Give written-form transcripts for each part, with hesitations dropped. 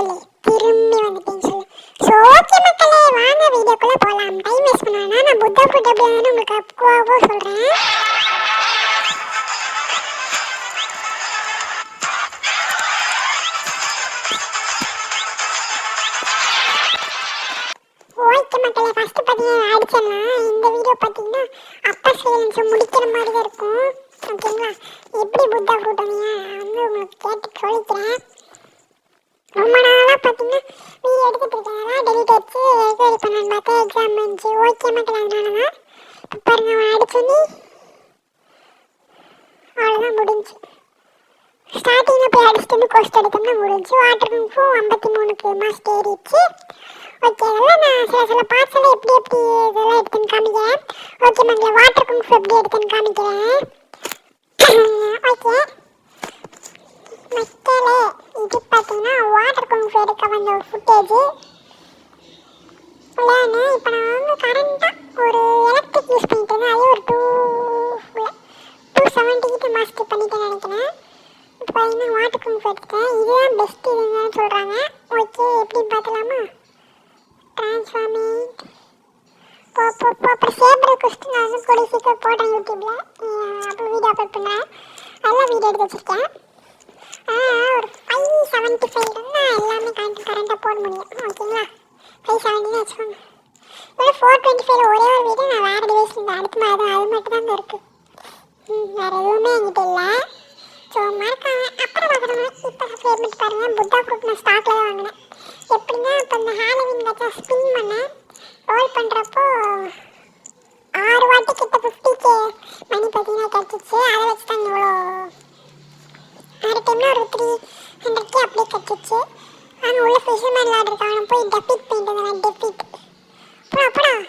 சொல்லு, திரும்பி வந்துட்டேன்னு சொல்லு. ஸோ ஓகே மக்களே, வாங்க வீடியோக்குள்ளே போகலாம். டைம் வேஸ்ட் பண்ணானா நான் புத்தா ஃப்ரூட் எப்படி வந்து உங்களுக்கு அக்குவாவோ சொல்கிறேன். ஓகே மக்களே, ஃபஸ்ட்டு பார்த்தீங்கன்னா அடிச்சிடலாம். இந்த வீடியோ பார்த்தீங்கன்னா அப்பா சைலன்ஸை முடிக்கிற மாதிரி தான் இருக்கும். ஓகேங்களா? எப்படி புத்தா ஃப்ரூட் வந்து உங்களுக்கு கேட்டு சொல்லிக்கிறேன். ரொம்ப நாளாக பார்த்தீங்கன்னா வீடியோ எடுத்துகிட்டு இருக்கேன், டெலிட் வச்சு ரெடி பண்ணான்னு பார்த்தா எக்ஸாம் வந்துச்சு. ஓகே மக்கள், அதனால தான் இப்போ பாருங்கள் அவன் அடிச்சோன்னே அவ்வளோதான் முடிஞ்சு. ஸ்டார்டிங்கில் போய் அடிச்சுட்டு வந்து கோஸ்ட் எடுத்தோம்னா முடிஞ்சு. வாட்டர் குங்ஃபும் 53க்கு மாஸ்டர் ஏறிடுச்சு. ஓகே, அதெல்லாம் நான் சில பார்ட்ஸ் எல்லாம் எப்படி இதெல்லாம் எடுத்துன்னு காமிக்கிறேன். ஓகே மக்களே, வாட்டர் குங்ஃபு எப்படி எடுத்துன்னு காமிக்கிறேன். ஓகே மக்களே, இது பார்த்தீங்கன்னா வாட்டர் குங்ஃபு எடுக்க வந்த ஒரு ஃபுட்டேஜ் இல்லைன்னு. இப்போ நான் வந்து கரண்ட்டாக ஒரு எலக்ட்ரிக் யூஸ் பண்ணிட்டு இருந்தேன். அதே ஒரு 270 கிட்ட மாஸ்டர் பண்ணிட்டேன்னு நினைக்கிறேன். இப்போ பார்த்தீங்கன்னா வாட்டர் குங்ஃபு எடுத்துட்டேன். இதுதான் பெஸ்ட் இதுன்னு சொல்கிறாங்க. ஓகே, எப்படின்னு பார்க்கலாமா? ட்ரான்ஸ்ஃபார்மிங் அப்புறம் சேப்ரல் கொஸ்டின் நான் வந்து கூடிய சீக்கிரம் போடுறேன் யூடியூப்பில். அப்புறம் வீடியோ அப்லோட் பண்ணுறேன். அதெல்லாம் வீடியோ எடுத்து வச்சுருக்கேன். ஒரு 575 இருந்தால் எல்லாமே கரண்ட்டாக போட முடியும். ஓகேங்களா? 570 வச்சுக்கோங்க. இல்லை 425 ஒரே ஒரு வீடியோ நான் வேறு டிவைஸ் இந்த அடுத்த மாதிரி தான், அது மட்டும் தாங்க இருக்குது. வேறு எதுவுமே என்கிட்ட இல்லை. ஸோ மறக்காம அப்புறம் பார்க்குறவங்க இப்போ சப்ஸ்கிரைப் பாருங்கள். புத்தா ஃப்ரூட் நான் ஸ்டாக்கில் தான் வாங்கினேன். எப்படின்னா இப்போ இந்த ஹாலோவின் வச்சா ஸ்பின் பண்ணேன். ரோல் பண்ணுறப்போ 6 வாட்டி கிட்ட 50K மணி பார்த்தீங்கன்னா கிடச்சிச்சு. அதை வச்சு தான் இவ்வளோ 6 டைமில் ஒரு 300K அப்படியே கிடச்சிச்சு. ஆனால் உள்ள ஃபிஷர்மேன் விளாட்ருக்கு, அவனை போய் டெஃபிட் பண்ணிட்டு வந்தேன். டெஃபிட் அப்புறம்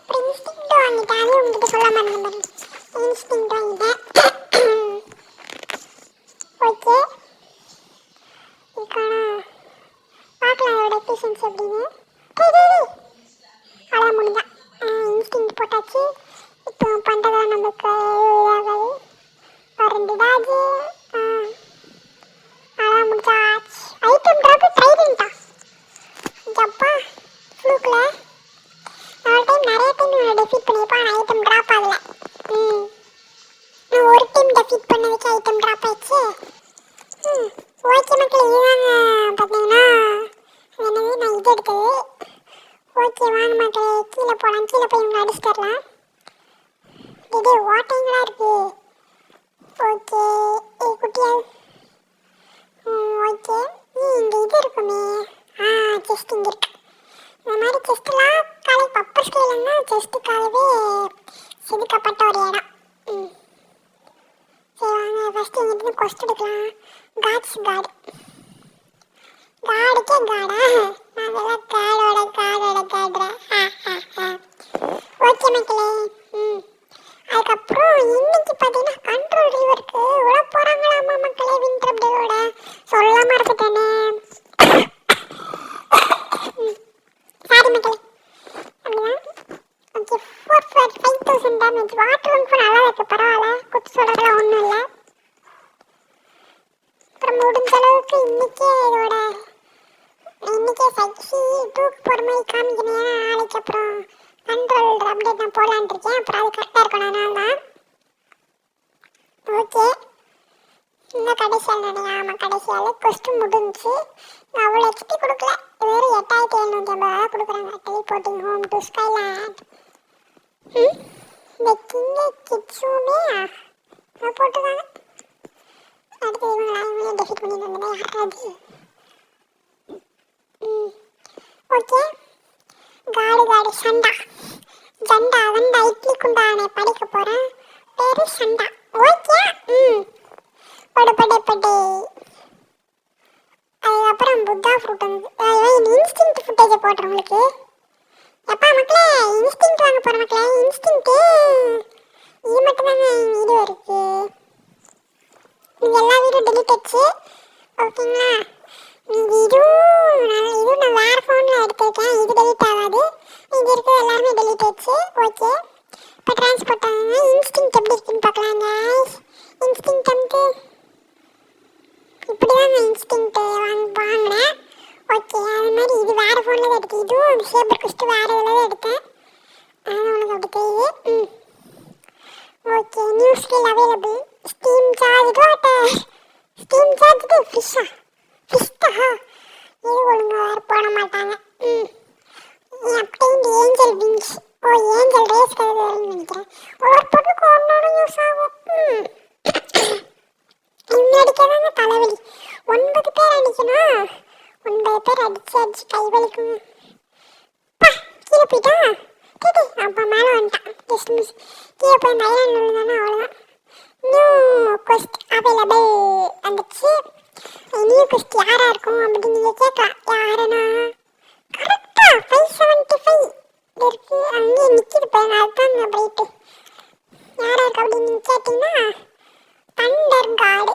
இன்ஸ்டிங்க்ட் வாங்கிட்டேன். அதுவும் உங்ககிட்ட சொல்லாமல் இருந்தேன் பாருங்க. இன்ஸ்டிங்க்ட் வாங்கிட்டேன். ஓகே, இதுக்கான பார்க்கலாம் அதோட எஃபிஷியன்சி அப்படின்னு. அதான் முடிஞ்சான். இன்ஸ்டிங்க்ட் போட்டாச்சு. இப்போ பண்ணுறதா நமக்கு இதாகாது. ஒரு 2 டாஜு அதான் முடிச்சாச்சு. ஐட்டம் ட்ராப்பு ட்ரைடன்ட்டா ஜப்பா ஃப்ளூக்கில் நிறைய டைம் டெஃபீட் பண்ணியிருப்பான். ஐட்டம் ட்ராப் ஆகலை. நான் ஒரு டைம் டெஃபீட் பண்ணதுக்கு ஐட்டம் ட்ராப் ஆயிடுச்சு. ஓகே மக்கள், இதுதாங்க பார்த்தீங்கன்னா என்னது நான் இது எடுத்தது. ஓகே வாங்க மக்களே, கீழே போகலாம். கீழே போய் இவங்க அடிச்சுட்டு வரலாம். இது ஓட்டைங்களா இருக்கு. ஓகே குட்டியால். ஓகே, இங்கே இது இருக்குமே. செஸ்ட் இங்கே இருக்கு. இந்த மாதிரி செஸ்ட்டெல்லாம் காலை பப்பர் ஸ்கேலன்னா செஸ்ட்டுக்காகவே செதுக்கப்பட்ட ஒரு இடம். சரி வாங்க ஃபஸ்ட்டு இங்கிட்டு கொஸ்ட் எடுக்கலாம். காட்ஸ் காடுக்கே காடா, அதெல்லாம் காடோட காடுறேன். ஓகே மக்களே, அதுக்கப்புறம் இன்னைக்கு பார்த்தீங்கன்னா கண்ட்ரோல் ரிவருக்கு விட போகிறாங்களாமா மக்களே. வின்டர் அப்டேட்டோட சொல்லாமல் மறந்துட்டேனே. சாரி மக்களே, அப்படிதான். Okay, 5000 damage. வாட்டர் வந்து நல்லா இருக்கு, பரவாயில்ல. குச்சி சொல்கிறதுலாம் ஒன்றும் இல்லை. அப்புறம் முடிஞ்ச அளவுக்கு இன்றைக்கே சக்தி டூக்கு போகிற மாதிரி காமிக்கணும். ஏன்னா நாளைக்கு அப்புறம் கண்ட்ரோல் அப்டேட் நான் போடலான் இருக்கேன். அப்புறம் அது கரெக்டாக இருக்கணும். அதனால தான். ஓகே, இன்னும் கடைசியால் நினைக்கிறேன். ஆமாம், கடைசியால் கொஸ்டின் முடிஞ்சு. நான் அவ்வளோ ஹெச்பி கொடுக்கல, வெறும் 8750 கொடுக்குறாங்க. Teleporting home to Skyland. இந்த கிங்க கிட்ஸுமே போட்டுருக்காங்க. அடுத்து இவங்களே டெஃபிட் பண்ணிட்டு வந்தேன். யாராவது ஓகே, காடு சண்டா ஜண்டா வண்டா இட்லி குண்டானே படிக்க போகிறேன். பேரு சண்டா. ஓகே, படு. அதுக்கப்புறம் புத்தா ஃப்ரூட் வந்து இன்ஸ்டிங்க்ட் ஃபுட்டேஜை போடுறவங்களுக்கு எப்பா மக்களே இன்ஸ்டிங்க்ட் வாங்க போகிற மக்களே. இன்ஸ்டிங்க்ட்டு இது மட்டும்தாங்க வீடியோ இருக்குது. இது எல்லா வீடியோ டெலிட் ஆச்சு. ஓகேங்களா? இதுவும் நான் வேறு ஃபோனில் எடுத்துருக்கேன். இது டெலிட் ஆகாது. இங்கே இருக்கிறது எல்லாருமே டெலிட் ஆச்சு. ஓகே, இப்போ ட்ரான்ஸ்போர்ட் ஆகுங்க. இன்ஸ்டிங்க்ட் எப்படி இருக்குன்னு பார்க்கலாங்க. இன்ஸ்டிங்க்ட் வந்து இப்படி தான் நான் இன்ஸ்டிங்க்ட் வாங்கினேன். சேபர் குஸ்ட் வேறு இதில் தான் எடுத்தேன். உனக்கு அப்படி தெரியுது. Okay, new skill available. Steam charge water. Steam charge ஃபிஷ்ஷா? ஃபிஷ்டா? இது ஒழுங்காக வேறு போட மாட்டாங்க. அப்படின்ட்டு angel wings. Oh, angel rays கலர்னு நினைக்கிறேன். ஒரு பொருளுக்கு ஒன்றோட யூஸ் ஆகும். இன்னும் அடிக்கதாங்க தலைவலி. 9 பேர் அடிக்கணும். 9 பேர் அடிச்சு கை வலிக்குங்க. கீழே போயிட்டா கேட்டு அப்போ மேலே வந்துட்டான். Just miss. கீழே போய் அந்த ஐலாண்ட் விழுந்தானே, அவ்வளோதான். நியூ கொஸ்ட் அவைலபிள் வந்துச்சு. நியூ கொஸ்ட் யாராக இருக்கும் அப்படின்னு நீங்கள் கேட்கலாம். யாருன்னா கரெக்டாக 575 இருக்கு. அங்கேயே நிற்கிது பாருங்க. அதுதான் அந்த பிரைட்டு. யாராக இருக்கு அப்படின்னு நீங்கள் கேட்டிங்கன்னா தண்டர் கார்டு.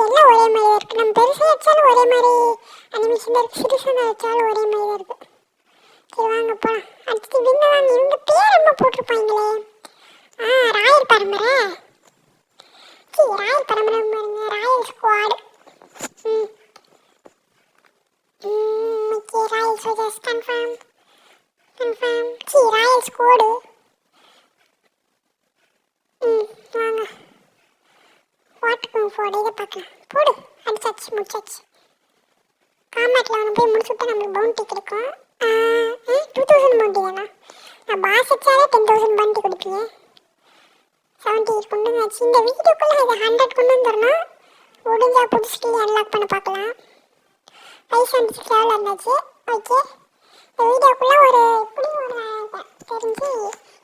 எல்லாம் ஒரே மாதிரி இருக்குது. நம்ம பெருசாக வச்சாலும் ஒரே மாதிரி அனிமேஷன் இருக்குது, சிறுசாக வச்சாலும் ஒரே மாதிரி தான் இருக்குது. சரி வாங்க போகலாம். அடுத்து வின்னதான். இவங்க பேர் என்ன போட்டிருப்பாங்களே? ராயல் பரம்பரை. சரி, ராயல் பரம்பரை பாருங்க. Royal squad. Okay, Royal soldiers confirm. சரி, ராயல் ஸ்குவாடு. வாங்க வாட்டுக்கும் போடு. இதை பார்க்கலாம். போடு. அடிச்சாச்சு, முடிச்சாச்சு. காம்பேட்டில் அவனை போய் முடிச்சுட்டா நம்மளுக்கு பவுண்டி கிடைக்கும். 2000 பவுண்டி தானா? நான் பாஸ் வச்சாலே 10,000 பவுண்டி கொடுப்பீங்க. 70 கொண்டு வந்தாச்சு. இந்த வீடியோக்குள்ளே இது 100 கொண்டு வந்துடணும். முடிஞ்சா புது ஸ்கில் அன்லாக் பண்ண பார்க்கலாம். 576 லெவலில் இருந்தாச்சு. ஓகே, இந்த வீடியோக்குள்ளே ஒரு இப்படி ஒரு தெரிஞ்சு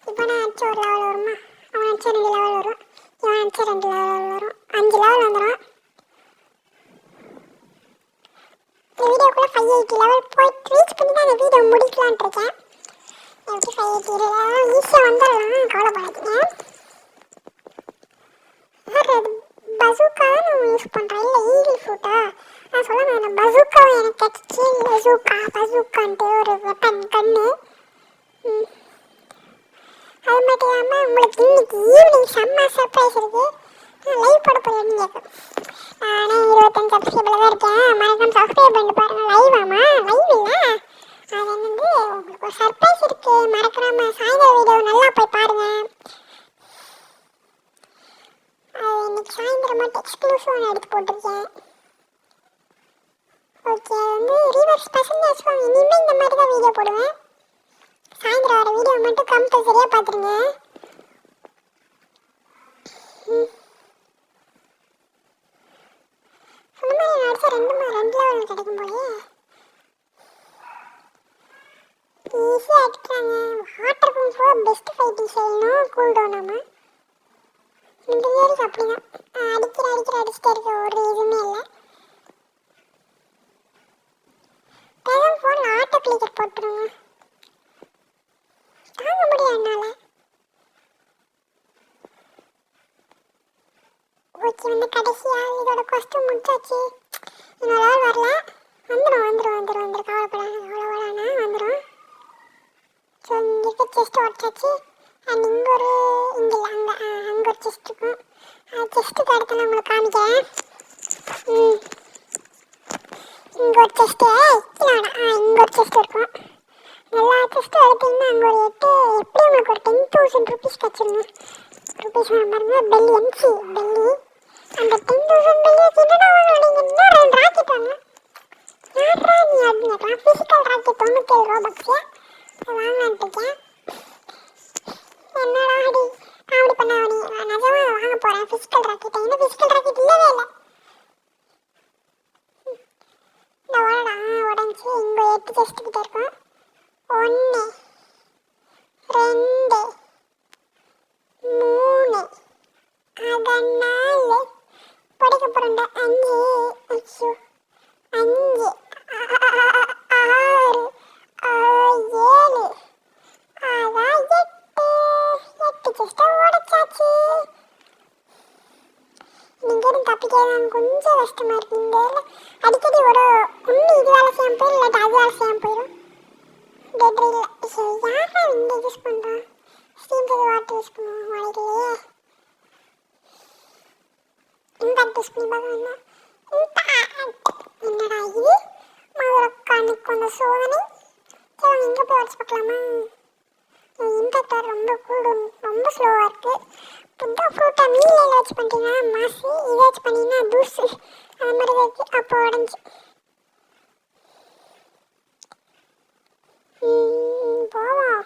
இப்போ நான் அடிச்ச ஒரு லெவல் வருமா? அவன் அடிச்ச 2 லெவல் வரும். இவன் அடிச்ச 2 லெவல் வரும். 5 லெவல் வந்துடும். இந்த வீடியோக்குள்ளே 580 லெவல் போய் ரீச் பண்ணி தான் இந்த வீடியோ முடிக்கலான்ட்டு இருக்கேன். எப்படி 580 லெவல் ஈஸியாக வந்துடலாம், கவலைப்படாதீங்க. பசூக்கா தான் நம்ம யூஸ் பண்ணுறோம். இல்லை ஈகிள் ஃப்ரூட்டா? நான் சொல்ல நான் பசூக்காவை எனக்கு கிடச்சிச்சு. பசூக்கான்ட்டு ஒரு வெப்பன் கண்ணு. அது மட்டும் இல்லாமல் உங்களுக்கு இன்னைக்கு ஈவினிங் செம்ம சர்ப்ரைஸ் இருக்குது. லைவ் போட போகிறேன்னு கேட்கும். நானே 25 சப்ஸ்கிரைபில் தான் இருக்கேன். மறக்காம சப்ஸ்கிரைப் பண்ணிட்டு பாருங்கள். லைவ் ஆமா? லைவ் இல்லை, அது என்னது உங்களுக்கு ஒரு சர்ப்ரைஸ் இருக்குது. மறக்காம சாயந்தரம் வீடியோ நல்லா போய் பாருங்கள். அது இன்னைக்கு சாயந்தரம் மட்டும் எக்ஸ்க்ளூசிவ் ஒன்று எடுத்து போட்டிருக்கேன். ஓகே, அது வந்து ரீவர்ஸ் பர்சன்ட் வச்சுக்கோங்க. இனிமேல் இந்த மாதிரி தான் வீடியோ போடுவேன். சாயந்தரம் வர வீடியோ மட்டும் கம்பல்சரியாக பார்த்துருங்க. சொன்ன மாதிரி நான் அடிச்சா 2 லெவல் கிடைக்கும் போலே. ஈஸியாக அடிக்கிறாங்க. வாட்டர் ப்ரூஃப் பெஸ்ட் ஃபைட்டிங் செய்யணும். கூல் டவுன் ஆமாம். இந்த இயருக்கு அப்படி தான் அடிச்சுட்டே இருக்க ஒரு இதுவுமே இல்லை. பேசாம ஃபோனில் ஆட்டோ கிளிக்கர் போட்டுருங்க. தாங்க முடியும் என்னால். ஓகே, வந்து கடைசியாக இதோட கொஸ்டின் முடிச்சாச்சு. இன்னொரு ஆள் வரல. வந்துடும் கவலைப்படானா வந்துடும். ஸோ இங்கே இருக்க செஸ்ட் உடச்சாச்சு. அண்ட் இங்கே ஒரு அங்கே ஒரு செஸ்ட் இருக்கும். செஸ்ட்டுக்கு அடுத்து நான் உங்களுக்கு காமிக்கிறேன். இங்கே ஒரு செஸ்ட்டு இங்கே ஒரு செஸ்ட் இருக்கும். எல்லா செஸ்ட்டும் எடுத்தீங்கன்னா அங்கே ஒரு 8 எப்படி உங்களுக்கு ஒரு 10,000 ருபீஸ் கிடச்சிருங்க. ருபீஸ் பாருங்க. Belly MC belly. அந்த 10,000 பெல்லி என்னடா வாங்கினீங்க? இன்னும் 2 ராக்கெட் வாங்க. யாரா நீ அப்படின்னு கேட்கலாம். ஃபிசிக்கல் ராக்கெட் 97 ரோபக்ஸு வாங்கலான்ட்டு இருக்கேன். என்னடா அப்படி பண்ண நான் நிஜமாக வாங்க போகிறேன் ஃபிசிக்கல் ராக்கெட்டை. இன்னும் ஃபிசிக்கல் ராக்கெட் இல்லவே இல்லை. இந்த உடஞ்சி இங்கே 8 செஸ்ட் கிட்ட இருக்கும். 1 2 3 அதான் 4 படிக்க போகிறேன்டா. 5 5 6 7 அதான் 8 செஸ்ட்டை உடச்சாச்சு. நீங்கள் தப்பிக்கலாம். கொஞ்சம் கஷ்டமாக இருக்கு. இந்த அடிக்கடி ஒரு ஒன்று இது வேலை செய்யாமல் போயிடும், இல்லாட்டி அது வேலை செய்யாமல் போயிடும். டெட்ரில் யாரா இந்த யூஸ் பண்ணுறான்? ஸ்டீம் வாட்டர் யூஸ் பண்ணுவோம் மழையிலேயே. இம்பாக்ட் யூஸ் பண்ணி பார்க்க வேண்டாம். என்னடா இது அன்னைக்கு அந்த சோதனை. சரி இங்கே போய் உடச்சு பார்க்கலாமா? இம்பேக்டர் ரொம்ப கூடும், ரொம்ப ஸ்லோவாக இருக்குது. புத்தா ஃப்ரூட்டை மீனில் வச்சு பண்ணிட்டீங்கன்னா மாசு, இதை வச்சு பண்ணிங்கன்னா தூசு, அந்த மாதிரி வச்சு அப்போ உடஞ்சி. போவோம்.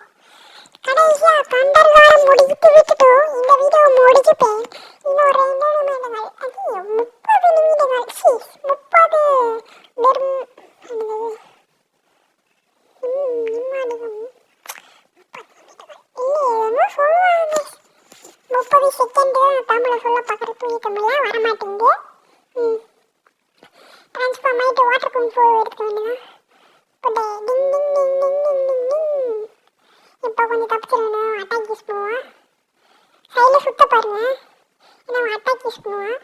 கடைசியாக கண்டர்காலம் முடித்து விட்டுட்டோம். இந்த வீடியோ முடிச்சுப்பேன். இன்னும் 2 நிமிடங்கள், அது 30 நிமிடங்கள், 30 வெறும் நிமிடங்கள் இல்லை சொல்லுவாங்க. 30 செகண்ட் தான் தமிழை சொல்ல பார்க்குற தூய தமிழா வரமாட்டேங்குது. ட்ரான்ஸ்ஃபார்ம் ஆகிட்டு வாட்டர் குங்ஃபூ எடுக்க வேண்டியதான். இப்போ டிங் டிங் டிங் டிங் டிங் டிங் டிங். இப்போ கொஞ்சம் தப்பிச்சிடணும். அட்டாக் யூஸ் பண்ணுவான். சைடில் சுத்த பாருங்க. ஏன்னா அவன் அட்டாக் யூஸ் பண்ணுவான்.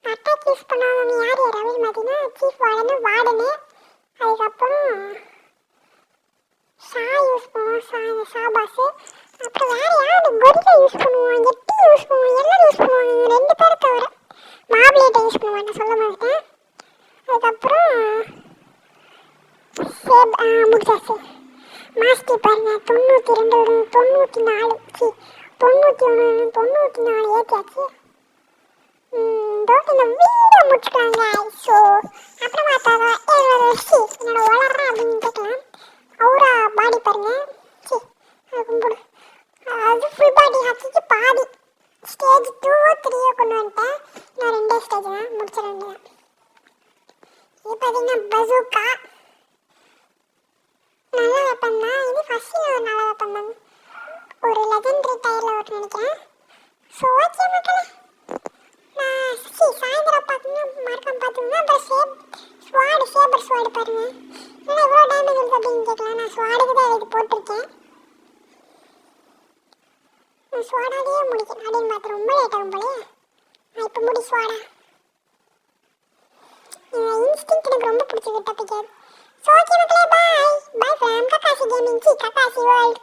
அட்டாக் யூஸ் பண்ணாதவங்க யார் யார் அப்படின்னு பார்த்தீங்கன்னா சீஃப் வார்டனு, அதுக்கப்புறம் ஷா யூஸ் பண்ணுவோம், ஷாபாஸு, அப்புறம் வேறு யார் கொரில்லா யூஸ் பண்ணுவோம், எட்டி யூஸ் பண்ணுவோம், எல்லாரும் யூஸ் பண்ணுவாங்க. 2 பேரை தவிர மாப்லேட்டை யூஸ் பண்ணுவாங்க, சொல்ல மாட்டேன். அதுக்கப்புறம் முடிச்சாச்சு. மாஸ்டி பாருங்க 92 94 91 94 ஏற்றியாச்சு. இந்த வீடியோ முடிச்சுக்கலாங்க. ஸோ அப்புறம் பார்த்தாதான் என்னோட வளர்றேன் அப்படின்னு கேட்கலாம். அவுரா பாடி பாருங்க. கும்பிடு, அது ஃபுல் பாடி ஆக்கிக்கு பாதி. ஸ்டேஜ் 2 3 கொண்டு வந்துட்டேன். நான் 2 ஸ்டேஜ் தான் முடிச்சிட வேண்டியதான். இது பார்த்தீங்கன்னா பசூக்கா, நல்ல வெப்பன் தான். இது ஃபஸ்ட்டு ஒரு நல்ல வெப்பன் தான். ஒரு லெஜெண்டரி டயரில் ஓட்டு நினைக்கிறேன். ஸோ ஓகே மக்களே, நான் சாயந்தரம் பார்த்தீங்கன்னா மறக்காம பார்த்தீங்கன்னா அப்புறம் சேபர் ஸ்வாடு பாருங்க. இல்லை எவ்வளோ டேமேஜ் இருக்குது அப்படின்னு கேட்கலாம். நான் ஸ்வாடுக்கு தான் இது போட்டிருக்கேன். நான் ஸ்வாடாலேயே முடிக்கிறேன் அப்படின்னு பார்த்து ரொம்ப லேட் ஆகும் போலே. நான் இப்போ முடி ஸ்வாடா. இன்ஸ்டிங்க்ட் எனக்கு ரொம்ப பிடிச்சிக்கிட்ட பிடிக்காது. ஸோ ஓகே மக்களே, bye bye from Kakashi gaming, Kakashi world.